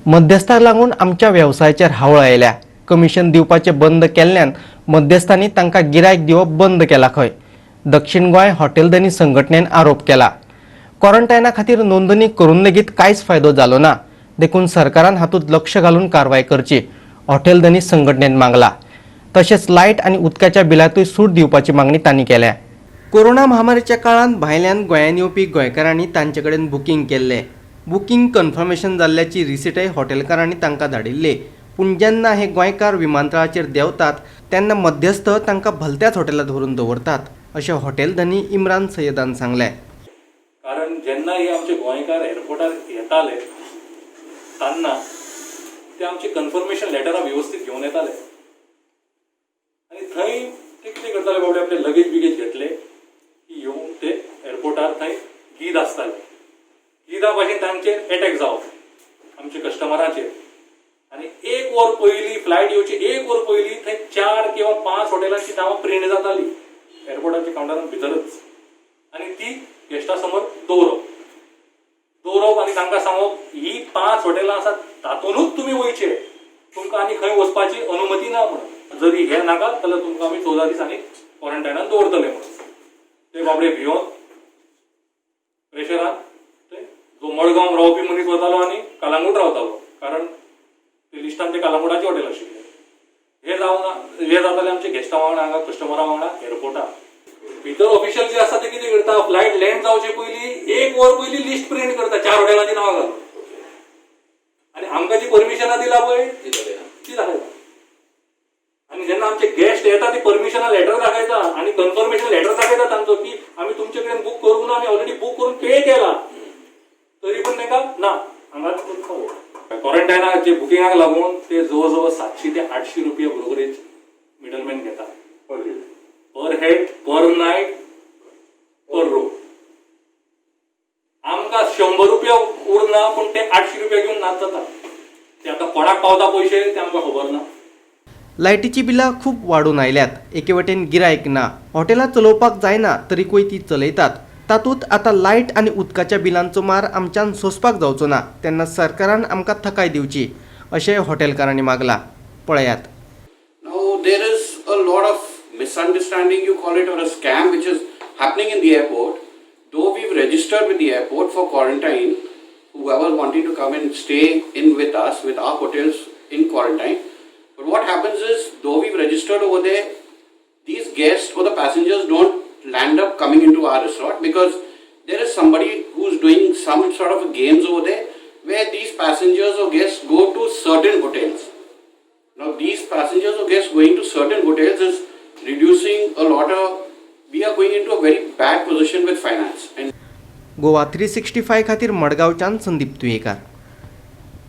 मध्यस्थाक लागून आमच्या व्यवसायाचेर हावळ आयल्या। कमिशन दिवपाचे बंद केल्ल्यान मध्यस्थांनी तांकां गिरायक दिवप बंद केला खंय। दक्षिण गोंय हॉटेल धनी संघटनेन आरोप केला। क्वॉरंटायना खातीर नोंदणी करून लेगीत कांयच फायदो जालो ना, देखून सरकारान हातूंत लक्ष घालून कारवाय करची हॉटेल धनी संघटनेन मागला। तशेंच लायट आनी उदकाच्या बिलांतूय सूट दिवपाची मागणी तांणी केल्या। कोरोना महामारीच्या काळांत भायल्यान गोंयांत येवपी गोंयकारांनी तांचे कडेन बुकींग केल्ले। बुकींग कन्फर्मेशन जाल्ल्याची रिसीटय हॉटेलकारांनी तांकां धाडिल्ली, पूण जेन्ना हे गोंयकार विमानतळाचेर देंवतात तेन्ना मध्यस्थ तांकां भलत्याच हॉटेलांत व्हरून दवरतात, अशें हॉटेल धनी इम्रान सय्यदान सांगलें। कारण जेन्ना हे आमचे गोंयकार एअरपोर्टार येताले तेन्ना ते आमचे कन्फर्मेशन लेटरां व्यवस्थित घेवन येताले आनी थंय ते कितें करताले बाबडे आपले लगेज बिगेज घेतले की येवन ते एअरपोर्टार थंय गीद आसताले। गिदा भाशेन तांचेर एटॅक जावप आमच्या कस्टमराचेर आनी 1 वर पयलीं फ्लायट येवची 1 वर पयलीं थंय 4 किंवा 5 हॉटेलांची नांवां प्रिंट जातालीं एअरपोर्टाच्या कावंटरान भितरच आनी ती गेस्टा समोर दवरप आनी तांकां सांगप ही 5 हॉटेलां आसात तातूंतूच तुमी वयचे, तुमकां आनी खंय वचपाची अनुमती ना म्हणून। जरी हे नाका जाल्यार तुमकां आमी 14 दीस आनी क्वॉरंटायनान दवरतले म्हणून। ते बाबडे भियोन प्रेशरान जो मडगांव रावपी मनीस वतालो आनी कलंगूट रावतालो, कारण ते लिस्टान ते कलंगूटाचे हॉटेल आशिल्ले। हे जाताले आमचे गेस्टा वांगडा हांगा कस्टमरा वांगडा एअरपोर्टार। भितर ऑफिशियल जे आसा ते कितें करता, फ्लायट लँड जावचे पयलीं 1 वर पयलीं लिस्ट प्रिंट करता 4 हॉटेलांची नांवां घालून आनी आमकां जी परमिशनां दिला पळय ती दाखयता। आनी जेन्ना आमचे गेस्ट येता ती परमिशनां लेटर दाखयता आनी कन्फर्मेशन लेटर दाखयता तांचो की आमी तुमचे कडेन बूक करूंक ना, आमी ऑलरेडी बूक करून पे केला, तरी पण तांकां ना हांगाच क्वॉरंटायनाचे बुकिंगाक लागून ते जवळ 700 ते 800 रुपया ब्रोकरेज मिडलमॅन घेता पर हेड पर नाईट पर रूम। आमकां 100 रुपया उरना पण ते 800 रुपया घेऊन नाच जाता। ते आतां कोणाक पावता पयशे ते आमकां खबर ना। लायटीची बिलां खूब वाडून आयल्यात। एके वटेन गिरायक ना, हॉटेलां चलोवपाक जायना तरीकूय ती चलयतात। तातूंत आतां लायट आनी उदकाच्या बिलांचो मार आमच्यान सोंसपाक जावचो ना, तेन्ना सरकारान आमकां थकाय दिवची, अशें हॉटेलकारांनी मागला। पळयात। Now there is a lot of misunderstanding, you call it, or a scam which is happening in the airport. Though we've registered with the airport for quarantine, whoever wanting to come and stay in with us, with our hotels in quarantine. But what happens is, though we've registered over there, these guests or the passengers don't land up coming into our resort because there is somebody who's doing some sort of games over there where these passengers or guests go to certain hotels. Now these passengers or guests going to certain hotels is reducing a lot of, we are going into a very bad position with finance. And Goa 365 खातीर मडगांवच्यान संदीप तुयेकार।